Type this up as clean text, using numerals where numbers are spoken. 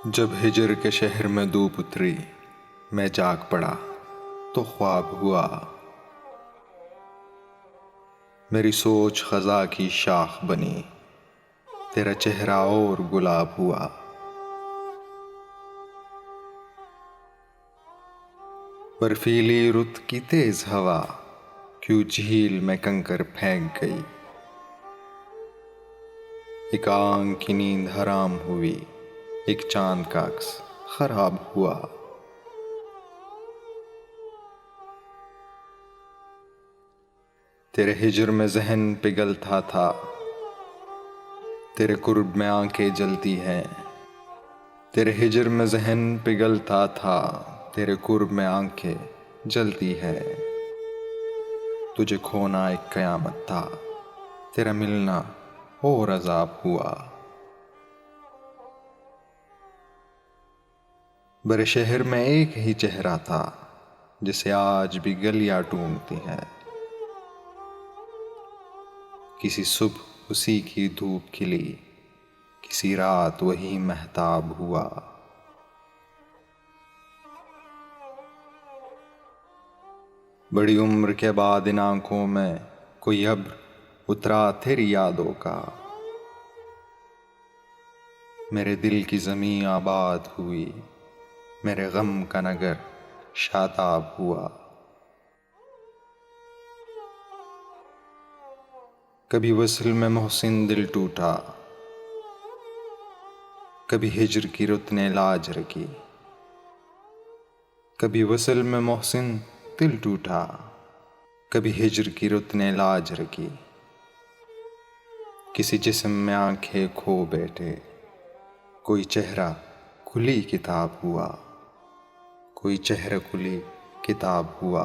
जब हिजर के शहर में धूप उतरी, मैं जाग पड़ा तो ख्वाब हुआ। मेरी सोच खज़ा की शाख बनी, तेरा चेहरा और गुलाब हुआ। बर्फीली रुत की तेज हवा क्यों झील में कंकर फेंक गई। एक आंख की नींद हराम हुई, एक चांद का अक्स खराब हुआ। तेरे हिजर में जहन पिघलता था, तेरे कुर्ब में आंखें जलती हैं। तेरे हिजर में जहन पिघलता था, तेरे कुर्ब में आंखें जलती है। तुझे खोना एक कयामत था, तेरा मिलना और अजाब हुआ। बड़े शहर में एक ही चेहरा था, जिसे आज भी गलियां ढूंढती हैं। किसी सुबह उसी की धूप खिली, किसी रात वही महताब हुआ। बड़ी उम्र के बाद इन आंखों में कोई अब्र उतरा तेरी यादों का। मेरे दिल की ज़मीं आबाद हुई, मेरे गम का नगर शादाब हुआ। कभी वस्ल में मोहसिन दिल टूटा, कभी हिजर की रुत ने लाज रखी। कभी वस्ल में मोहसिन दिल टूटा, कभी हिजर की रुत ने लाज रखी। किसी जिस्म में आंखें खो बैठे, कोई चेहरा खुली किताब हुआ, कोई चेहरा खुली किताब हुआ।